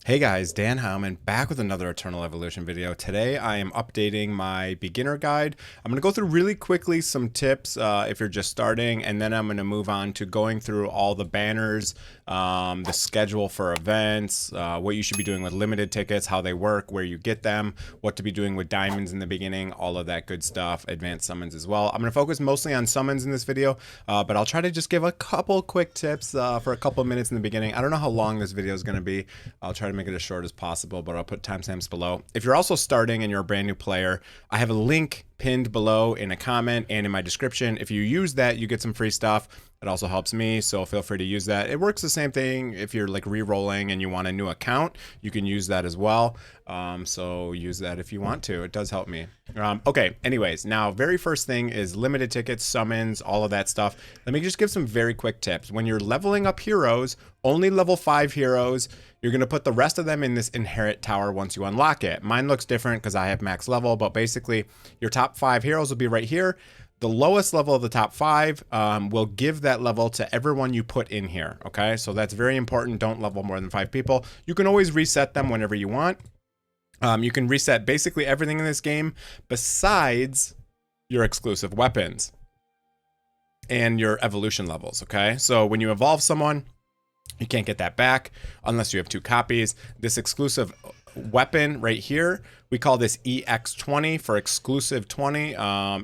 Hey guys, Dan Howman back with another Eternal Evolution video. Today I am updating my beginner guide. I'm going to go through really quickly some tips if you're just starting, and then I'm going to move on to going through all the banners, the schedule for events, what you should be doing with limited tickets, how they work, where you get them, what to be doing with diamonds in the beginning, all of that good stuff, advanced summons as well. I'm going to focus mostly on summons in this video, but I'll try to just give a couple quick tips for a couple minutes in the beginning. I don't know how long this video is going to be. I'll try to make it as short as possible, but I'll put timestamps below. If you're also starting and you're a brand new player, I have a link pinned below in a comment and in my description. If you use that, you get some free stuff. It also helps me, so feel free to use that. It works the same thing if you're like re-rolling and you want a new account. You can use that as well. So use that if you want to. It does help me. Okay, anyways, now very first thing is limited tickets, summons, all of that stuff. Let me just give some very quick tips. When you're leveling up heroes, only level 5 heroes, you're going to put the rest of them in this inherit tower once you unlock it. Mine looks different because I have max level, but basically your top 5 heroes will be right here. The lowest level of the top 5 will give that level to everyone you put in here. Okay, so that's very important. Don't level more than 5 people. You can always reset them whenever you want. You can reset basically everything in this game besides your exclusive weapons and your evolution levels. Okay, so when you evolve someone, you can't get that back unless you have 2 copies. This exclusive weapon right here, we call this EX20 for exclusive 20.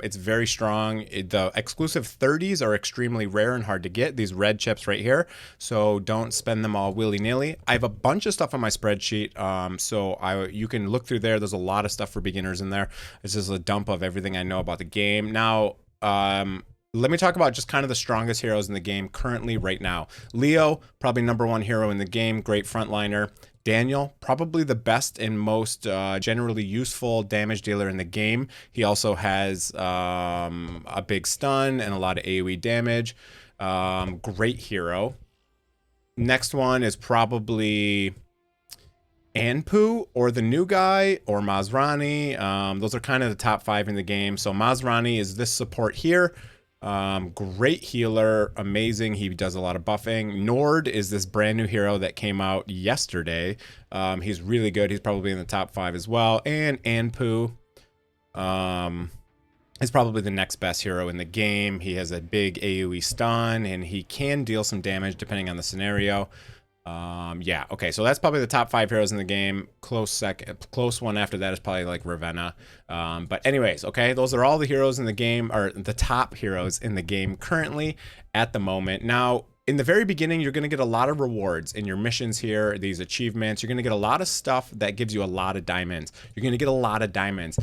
It's very strong. The exclusive 30s are extremely rare and hard to get, these red chips right here, so don't spend them all willy-nilly. I have a bunch of stuff on my spreadsheet, so you can look through there. There's a lot of stuff for beginners in there. This is a dump of everything I know about the game. Now let me talk about just kind of the strongest heroes in the game currently right now. Leo, probably #1 hero in the game, great frontliner. Daniel, probably the best and most generally useful damage dealer in the game. He also has a big stun and a lot of AoE damage. Great hero. Next one is probably Anpu or the new guy or Mazrani. Those are kind of the top 5 in the game. So Mazrani is this support here. Great healer, amazing. He does a lot of buffing. Nord is this brand new hero that came out yesterday. He's really good. He's probably in the top 5 as well. And Anpu is probably the next best hero in the game. He has a big AoE stun and he can deal some damage depending on the scenario. Yeah, okay, so that's probably the top 5 heroes in the game. Close one after that is probably like Ravenna. But anyways, okay, those are all the heroes in the game, or the top heroes in the game currently at the moment. Now, in the very beginning, you're going to get a lot of rewards in your missions here, these achievements. You're going to get a lot of stuff that gives you a lot of diamonds. You're going to get a lot of diamonds.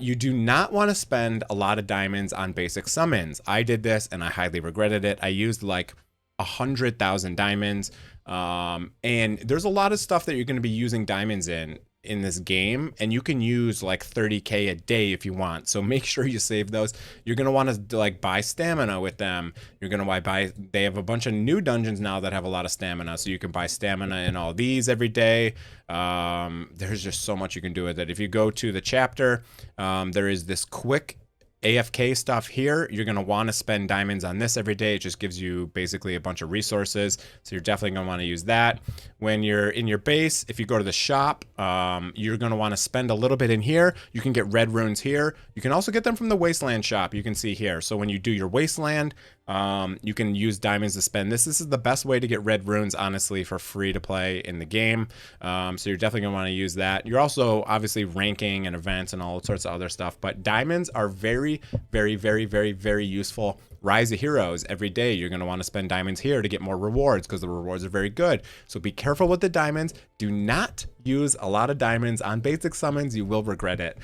You do not want to spend a lot of diamonds on basic summons. I did this and I highly regretted it. I used like 100,000 diamonds. And there's a lot of stuff that you're going to be using diamonds in this game, and you can use like 30k a day if you want, so make sure you save those. You're going to want to like buy stamina with them. You're going to buy, they have a bunch of new dungeons now that have a lot of stamina, so you can buy stamina in all these every day. There's just so much you can do with it. If you go to the chapter, there is this quick AFK stuff here. You're going to want to spend diamonds on this every day. It just gives you basically a bunch of resources, so you're definitely going to want to use that. When you're in your base, if you go to the shop, you're going to want to spend a little bit in here. You can get red runes here. You can also get them from the wasteland shop, you can see here. So when you do your wasteland, you can use diamonds to spend this. This is the best way to get red runes, honestly, for free to play in the game. So you're definitely gonna want to use that. You're also obviously ranking and events and all sorts of other stuff, but diamonds are very, very, very, very, very useful. Rise of Heroes every day. You're going to want to spend diamonds here to get more rewards because the rewards are very good. So be careful with the diamonds. Do not use a lot of diamonds on basic summons. You will regret it.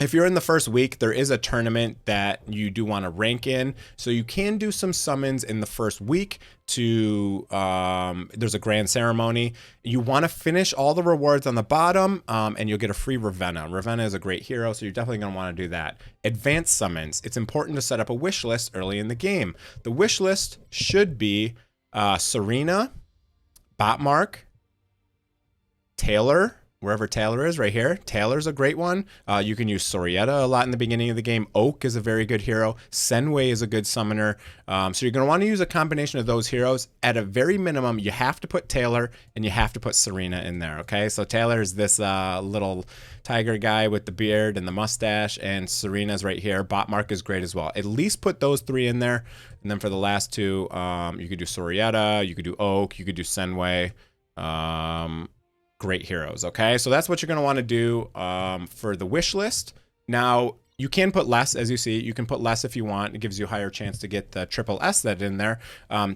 If you're in the first week, there is a tournament that you do want to rank in. So you can do some summons in the first week to, there's a grand ceremony. You want to finish all the rewards on the bottom, and you'll get a free Ravenna. Ravenna is a great hero, so you're definitely going to want to do that. Advanced summons. It's important to set up a wish list early in the game. The wish list should be Serena, Botmark, Taylor, wherever Taylor is, right here. Taylor's a great one. You can use Sorietta a lot in the beginning of the game. Oak is a very good hero. Senway is a good summoner. So you're going to want to use a combination of those heroes. At a very minimum, you have to put Taylor and you have to put Serena in there, okay? So Taylor is this little tiger guy with the beard and the mustache, and Serena's right here. Botmark is great as well. At least put those three in there. And then for the last two, you could do Sorietta, you could do Oak, you could do Senway. Great heroes, okay? So that's what you're going to want to do for the wish list. Now, you can put less, as you see. You can put less if you want. It gives you a higher chance to get the triple S that in there.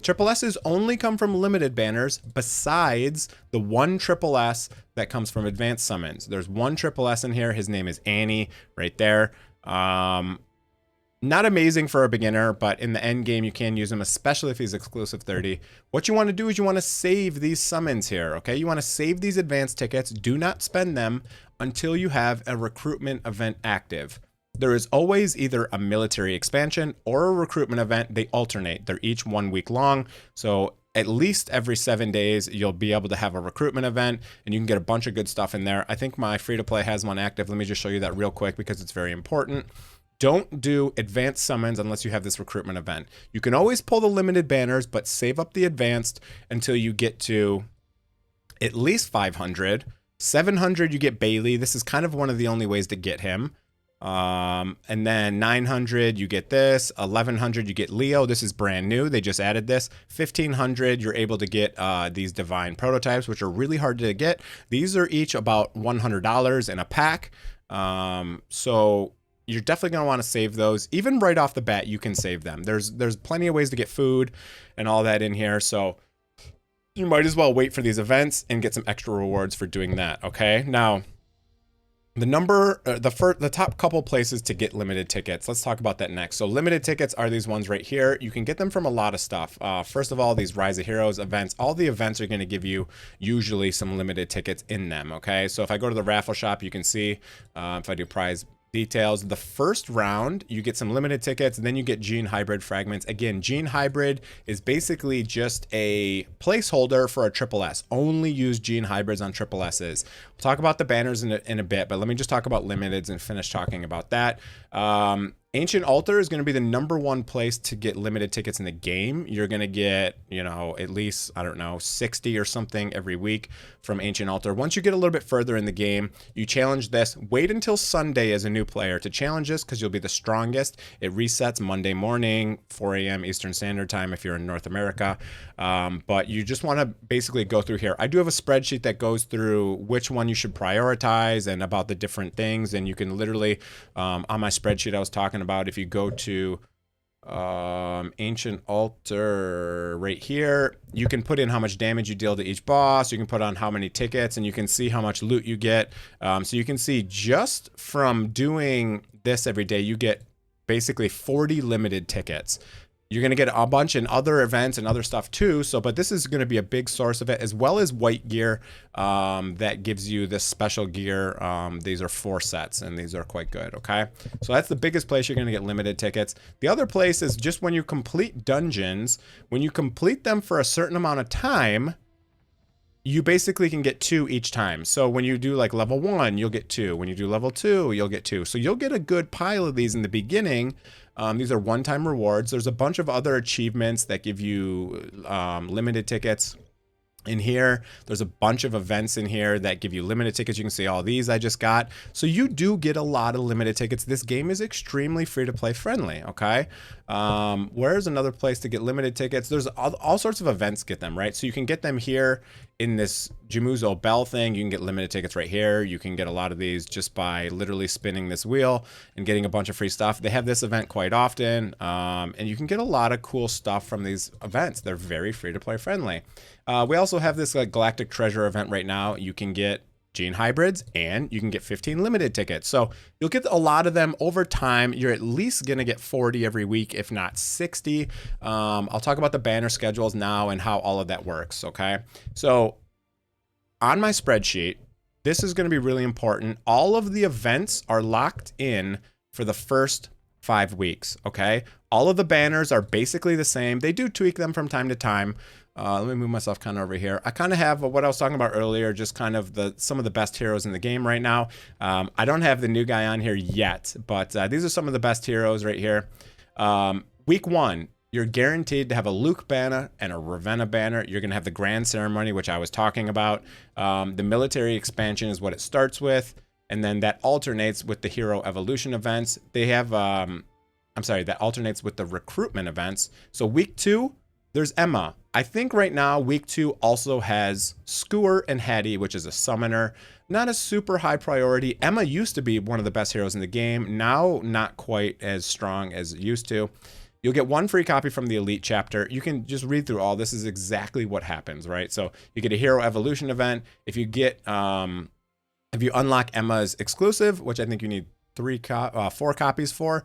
Triple S's only come from limited banners besides the one triple S that comes from advanced summons. There's one triple S in here. His name is Annie right there. Not amazing for a beginner, but in the end game, you can use him, especially if he's exclusive 30. What you want to do is you want to save these summons here, okay? You want to save these advanced tickets. Do not spend them until you have a recruitment event active. There is always either a military expansion or a recruitment event. They alternate. They're each 1 week long. So at least every 7 days, you'll be able to have a recruitment event and you can get a bunch of good stuff in there. I think my free-to-play has one active. Let me just show you that real quick because it's very important. Don't do advanced summons unless you have this recruitment event. You can always pull the limited banners, but save up the advanced until you get to at least 500. 700, you get Bailey. This is kind of one of the only ways to get him. And then 900, you get this. 1100, you get Leo. This is brand new. They just added this. 1500, you're able to get these divine prototypes, which are really hard to get. These are each about $100 in a pack. So you're definitely going to want to save those. Even right off the bat, you can save them. There's plenty of ways to get food and all that in here. So you might as well wait for these events and get some extra rewards for doing that. Okay. Now, the top couple places to get limited tickets. Let's talk about that next. So limited tickets are these ones right here. You can get them from a lot of stuff. First of all, these Rise of Heroes events, all the events are going to give you usually some limited tickets in them. Okay. So if I go to the raffle shop, you can see if I do prize details, the first round you get some limited tickets, and then you get Gene Hybrid fragments. Again, Gene Hybrid is basically just a placeholder for a triple S. Only use Gene Hybrids on triple S's. We'll talk about the banners in a bit, but let me just talk about limiteds and finish talking about that. Ancient Altar is going to be the #1 place to get limited tickets in the game. You're going to get, you know, at least, I don't know, 60 or something every week from Ancient Altar. Once you get a little bit further in the game, you challenge this. Wait until Sunday as a new player to challenge this because you'll be the strongest. It resets Monday morning, 4 a.m. Eastern Standard Time if you're in North America. But you just want to basically go through here. I do have a spreadsheet that goes through which one you should prioritize and about the different things. And you can literally, on my spreadsheet I was talking about, if you go to Ancient Altar right here, you can put in how much damage you deal to each boss. You can put on how many tickets, and you can see how much loot you get. So you can see just from doing this every day, you get basically 40 limited tickets. You're going to get a bunch in other events and other stuff too. So, but this is going to be a big source of it, as well as white gear that gives you this special gear. These are 4 sets and these are quite good. Okay. So that's the biggest place you're going to get limited tickets. The other place is just when you complete dungeons, when you complete them for a certain amount of time, you basically can get 2 each time. So when you do like level 1, you'll get 2. When you do level 2, you'll get 2. So you'll get a good pile of these in the beginning. These are one-time rewards. There's a bunch of other achievements that give you limited tickets in here. There's a bunch of events in here that give you limited tickets. You can see all these I just got. So you do get a lot of limited tickets. This game is extremely free-to-play friendly, okay? Where's another place to get limited tickets? There's all sorts of events get them, right? So you can get them here in this Jamuzo Bell thing. You can get limited tickets right here. You can get a lot of these just by literally spinning this wheel and getting a bunch of free stuff. They have this event quite often, and you can get a lot of cool stuff from these events. They're very free-to-play friendly. We also have this Galactic Treasure event right now. You can get Gene Hybrids and you can get 15 limited tickets. So you'll get a lot of them over time. You're at least going to get 40 every week, if not 60. I'll talk about the banner schedules now and how all of that works. Okay. So on my spreadsheet, this is going to be really important. All of the events are locked in for the first 5 weeks. Okay. All of the banners are basically the same. They do tweak them from time to time. Let me move myself kind of over here. I kind of have what I was talking about earlier, just kind of some of the best heroes in the game right now. I don't have the new guy on here yet, but these are some of the best heroes right here. Week 1, you're guaranteed to have a Luke banner and a Ravenna banner. You're going to have the Grand Ceremony, which I was talking about. The military expansion is what it starts with, and then that alternates with the hero evolution events. They have, that alternates with the recruitment events. So week 2, there's Emma. I think right now week 2 also has Skewer and Hattie, which is a summoner. Not a super high priority. Emma used to be one of the best heroes in the game. Now not quite as strong as it used to. You'll get 1 free copy from the Elite chapter. You can just read through all. This is exactly what happens, right? So you get a hero evolution event. If you get, if you unlock Emma's exclusive, which I think you need 4 copies for,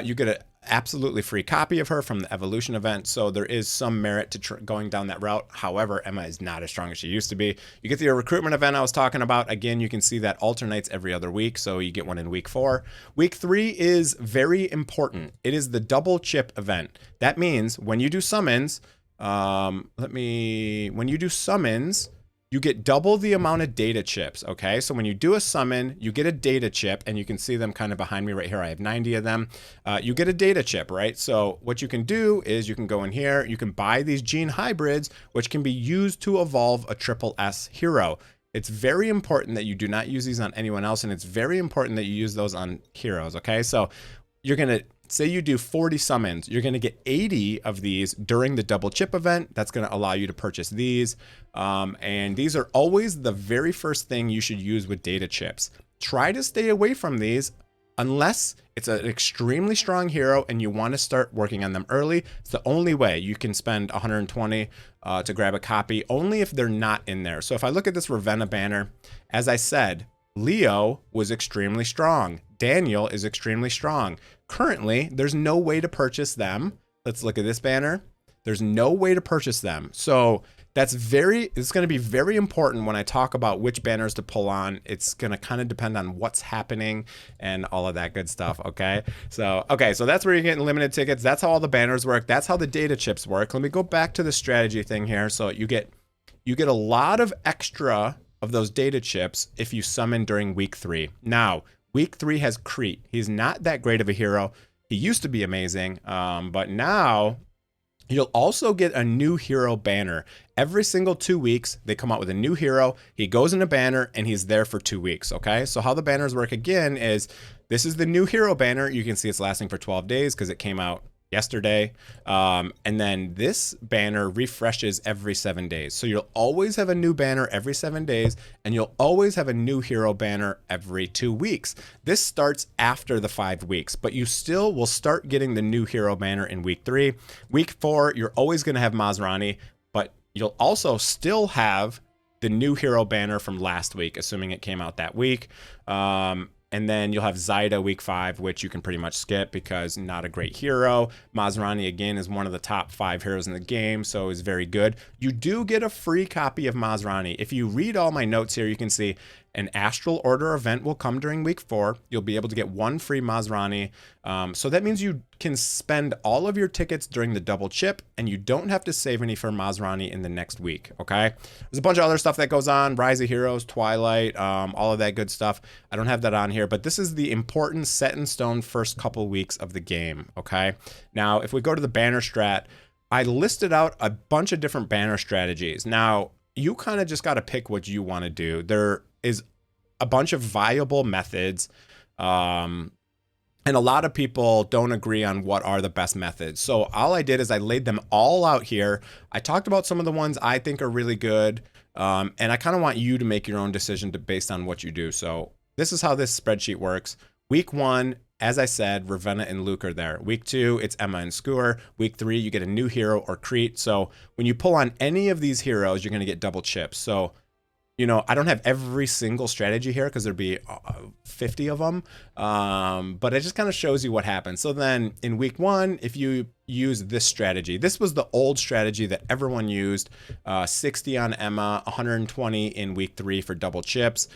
you get an absolutely free copy of her from the evolution event. So there is some merit to going down that route. However, Emma is not as strong as she used to be. You get the recruitment event I was talking about. Again, you can see that alternates every other week. So you get one in week 4. Week 3 is very important. It is the double chip event. That means when you do summons, when you do summons, you get double the amount of data chips, okay? So when you do a summon, you get a data chip, and you can see them kind of behind me right here. I have 90 of them. You get a data chip, right? So what you can do is you can go in here, you can buy these gene hybrids, which can be used to evolve a triple S hero. It's very important that you do not use these on anyone else, and it's very important that you use those on heroes, okay? So you're gonna, say you do 40 summons, you're going to get 80 of these during the double chip event. That's going to allow you to purchase these. And these are always the very first thing you should use with data chips. Try to stay away from these unless it's an extremely strong hero and you want to start working on them early. It's the only way you can spend 120 to grab a copy, only if they're not in there. So if I look at this Ravenna banner, as I said, Leo was extremely strong. Daniel is extremely strong. Currently, there's no way to purchase them. Let's look at this banner. There's no way to purchase them. So it's going to be very important when I talk about which banners to pull on. It's going to kind of depend on what's happening and all of that good stuff, okay? So that's where you're getting limited tickets. That's how all the banners work. That's how the data chips work. Let me go back to the strategy thing here. So you get a lot of extra of those data chips if you summon during week 3. Now, week 3 has Crete. He's not that great of a hero. He used to be amazing, but now you'll also get a new hero banner. Every single 2 weeks, they come out with a new hero. He goes in a banner, and he's there for 2 weeks, okay? So how the banners work again is this is the new hero banner. You can see it's lasting for 12 days because it came out yesterday. And then this banner refreshes every 7 days. So you'll always have a new banner every 7 days, and you'll always have a new hero banner every 2 weeks. This starts after the 5 weeks, but you still will start getting the new hero banner in week 3. Week 4, you're always going to have Masrani, but you'll also still have the new hero banner from last week, assuming it came out that week. And then you'll have Zaida week 5, which you can pretty much skip because not a great hero. Masrani, again, is one of the top 5 heroes in the game, so is very good. You do get a free copy of Masrani. If you read all my notes here, you can see an Astral Order event will come during week 4. You'll be able to get 1 free Masrani. So that means you can spend all of your tickets during the double chip, and you don't have to save any for Masrani in the next week, okay? There's a bunch of other stuff that goes on, Rise of Heroes, Twilight, all of that good stuff. I don't have that on here, but this is the important set in stone first couple weeks of the game, okay? Now, if we go to the Banner Strat, I listed out a bunch of different banner strategies. Now, you kind of just got to pick what you want to do. There is a bunch of viable methods, and a lot of people don't agree on what are the best methods. So all I did is I laid them all out here. I talked about some of the ones I think are really good, and I kind of want you to make your own decision based on what you do. So this is how this spreadsheet works. Week 1, as I said, Ravenna and Luke are there. Week 2, it's Emma and Skewer. Week 3, you get a new hero or Crete. So when you pull on any of these heroes, you're going to get double chips. So, you know, I don't have every single strategy here because there'd be 50 of them. But it just kind of shows you what happens. So then in week 1, if you use this strategy, this was the old strategy that everyone used, 60 on Emma, 120 in week 3 for double chips.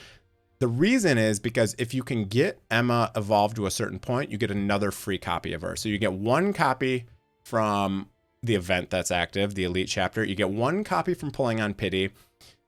The reason is because if you can get Emma evolved to a certain point, you get another free copy of her. So you get 1 copy from the event that's active, the elite chapter. You get 1 copy from pulling on pity.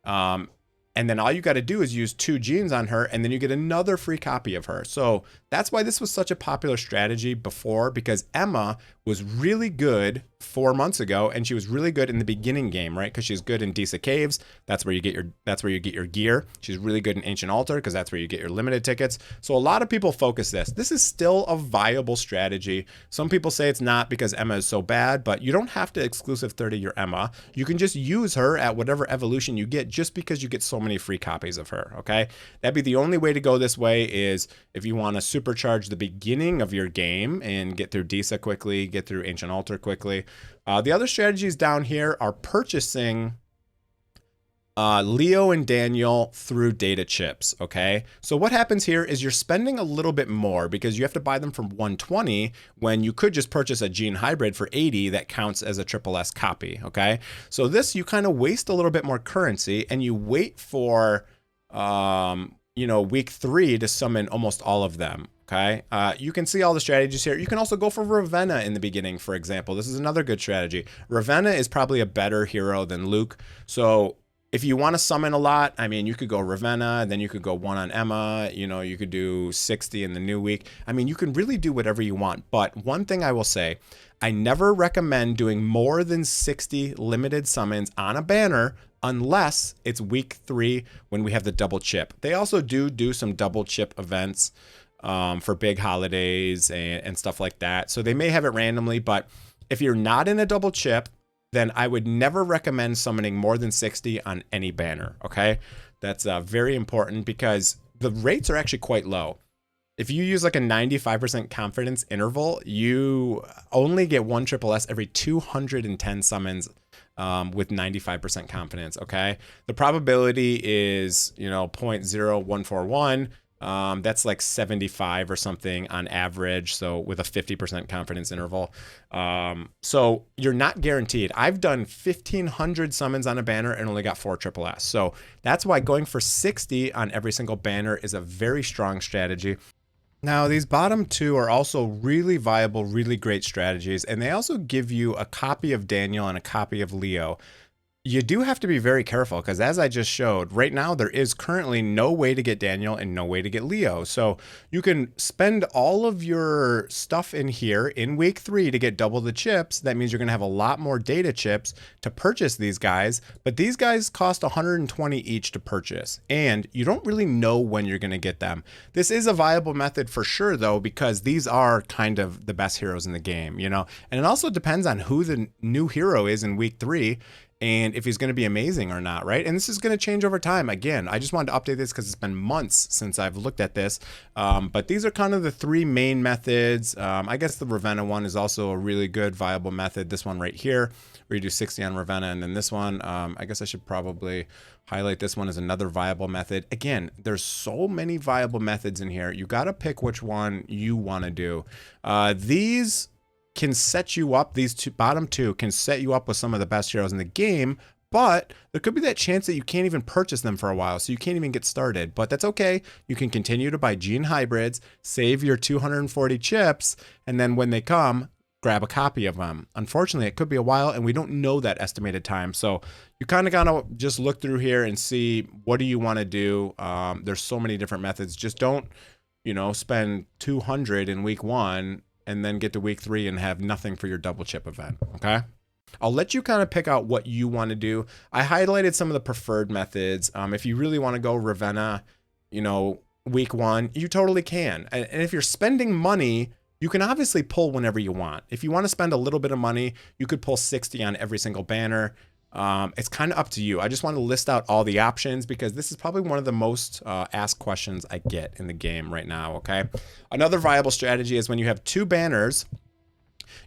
And then all you got to do is use 2 genes on her, and then you get another free copy of her. So that's why this was such a popular strategy before, because Emma was really good 4 months ago, and she was really good in the beginning game, right? Because she's good in Disa Caves. That's where you get your gear. She's really good in Ancient Altar because that's where you get your limited tickets. So a lot of people focus this. This is still a viable strategy. Some people say it's not because Emma is so bad, but you don't have to exclusive 30 your Emma. You can just use her at whatever evolution you get, just because you get so many free copies of her. Okay, that'd be the only way to go this way, is if you want to supercharge the beginning of your game and get through Disa quickly, get through Ancient Altar quickly. The other strategies down here are purchasing Leo and Daniel through data chips. Okay, so what happens here is you're spending a little bit more because you have to buy them from 120 when you could just purchase a gene hybrid for 80 that counts as a triple S copy. Okay, so this, you kind of waste a little bit more currency, and you wait for week 3 to summon almost all of them. Okay, you can see all the strategies here. You can also go for Ravenna in the beginning, for example. This is another good strategy. Ravenna is probably a better hero than Luke. So if you want to summon a lot, I mean, you could go Ravenna, then you could go 1 on Emma, you could do 60 in the new week. I mean, you can really do whatever you want. But one thing I will say, I never recommend doing more than 60 limited summons on a banner unless it's week 3 when we have the double chip. They also do some double chip events for big holidays and stuff like that. So they may have it randomly, but if you're not in a double chip, then I would never recommend summoning more than 60 on any banner. Okay, that's very important because the rates are actually quite low. If you use like a 95% confidence interval, you only get 1 triple S every 210 summons with 95% confidence. Okay, the probability is 0.0141. That's like 75 or something on average. So with a 50% confidence interval. So you're not guaranteed. I've done 1,500 summons on a banner and only got 4 triple S. So that's why going for 60 on every single banner is a very strong strategy. Now, these bottom 2 are also really viable, really great strategies, and they also give you a copy of Daniel and a copy of Leo. You do have to be very careful because, as I just showed, right now there is currently no way to get Daniel and no way to get Leo. So you can spend all of your stuff in here in week 3 to get double the chips. That means you're going to have a lot more data chips to purchase these guys, but these guys cost 120 each to purchase, and you don't really know when you're going to get them. This is a viable method for sure, though, because these are kind of the best heroes in the game, and it also depends on who the new hero is in week 3. And if he's going to be amazing or not, right? And this is going to change over time. Again, I just wanted to update this because it's been months since I've looked at this. But these are kind of the 3 main methods. I guess the Ravenna one is also a really good, viable method. This one right here, where you do 60 on Ravenna. And then this one, I guess I should probably highlight this one as another viable method. Again, there's so many viable methods in here. You got to pick which one you want to do. These can set you up, these bottom 2 can set you up with some of the best heroes in the game, but there could be that chance that you can't even purchase them for a while, so you can't even get started. But that's okay. You can continue to buy gene hybrids, save your 240 chips, and then when they come, grab a copy of them. Unfortunately, it could be a while, and we don't know that estimated time. So you kind of gotta just look through here and see, what do you want to do? There's so many different methods. Just don't, spend 200 in week 1 and then get to week 3 and have nothing for your double chip event. Okay, I'll let you kind of pick out what you want to do. I highlighted some of the preferred methods. If you really want to go Ravenna, week 1, you totally can. And if you're spending money, you can obviously pull whenever you want. If you want to spend a little bit of money, you could pull 60 on every single banner. It's kind of up to you. I just want to list out all the options because this is probably one of the most asked questions I get in the game right now. Okay, another viable strategy is when you have 2 banners,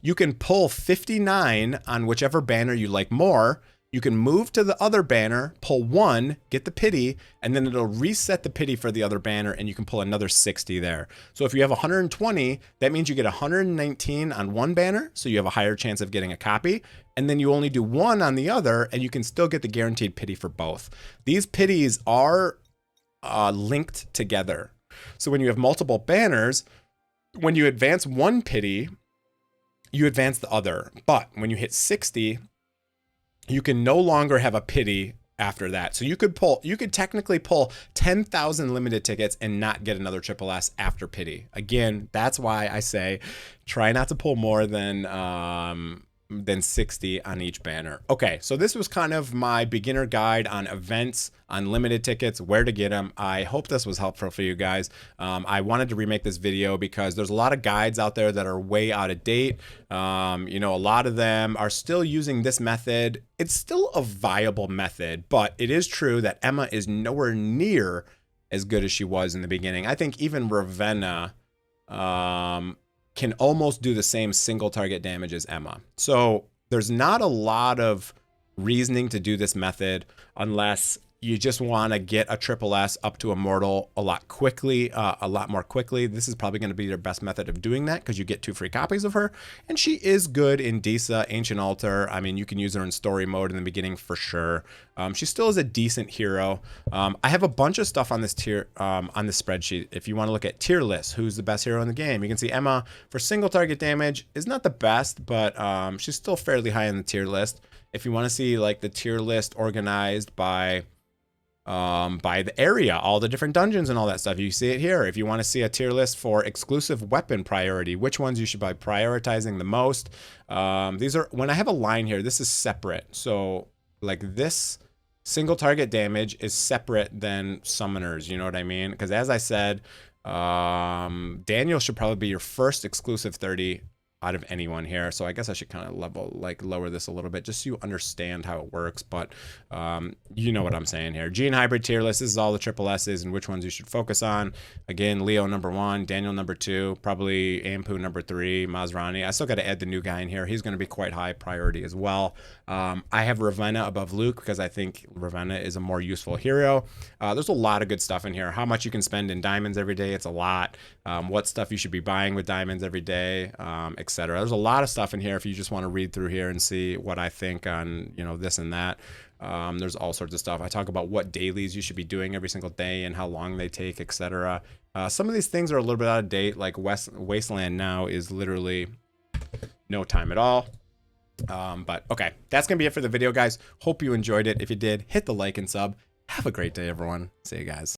you can pull 59 on whichever banner you like more. You can move to the other banner, pull 1, get the pity, and then it'll reset the pity for the other banner, and you can pull another 60 there. So if you have 120, that means you get 119 on one banner, so you have a higher chance of getting a copy, and then you only do 1 on the other, and you can still get the guaranteed pity for both. These pities are linked together. So when you have multiple banners, when you advance 1 pity, you advance the other. But when you hit 60, you can no longer have a pity after that. So you could technically pull 10,000 limited tickets and not get another triple S after pity. Again, that's why I say try not to pull more than 60 on each banner. Okay, so this was kind of my beginner guide on events, on limited tickets, where to get them. I hope this was helpful for you guys. I wanted to remake this video because there's a lot of guides out there that are way out of date. You know, a lot of them are still using this method. It's still a viable method, but it is true that Emma is nowhere near as good as she was in the beginning. I think even Ravenna, can almost do the same single target damage as Emma. So there's not a lot of reasoning to do this method unless you just want to get a triple S up to Immortal a lot more quickly. This is probably going to be your best method of doing that because you get 2 free copies of her. And she is good in Disa, Ancient Altar. I mean, you can use her in story mode in the beginning for sure. She still is a decent hero. I have a bunch of stuff on this on this spreadsheet. If you want to look at tier lists, who's the best hero in the game, you can see Emma for single target damage is not the best, but she's still fairly high in the tier list. If you want to see like the tier list organized by the area, all the different dungeons and all that stuff, you see it here. If you want to see a tier list for exclusive weapon priority, which ones you should be prioritizing the most, these are, when I have a line here, this is separate. So like this single target damage is separate than summoners, you know what I mean? Because as I said, Daniel should probably be your first exclusive 30 out of anyone here. So I guess I should kind of lower this a little bit just so you understand how it works. But you know what I'm saying here. Gene Hybrid tier list. This is all the triple S's and which ones you should focus on. Again, Leo number 1, Daniel number 2, probably Ampu number 3, Mazrani. I still got to add the new guy in here. He's going to be quite high priority as well. I have Ravenna above Luke because I think Ravenna is a more useful hero. There's a lot of good stuff in here. How much you can spend in diamonds every day, it's a lot. What stuff you should be buying with diamonds every day, etc. There's a lot of stuff in here if you just want to read through here and see what I think on, you know, this and that. There's all sorts of stuff. I talk about what dailies you should be doing every single day and how long they take, etc. Some of these things are a little bit out of date, like Wasteland now is literally no time at all. But okay, that's gonna be it for the video, guys. Hope you enjoyed it. If you did, hit the like and sub. Have a great day, everyone. See you guys.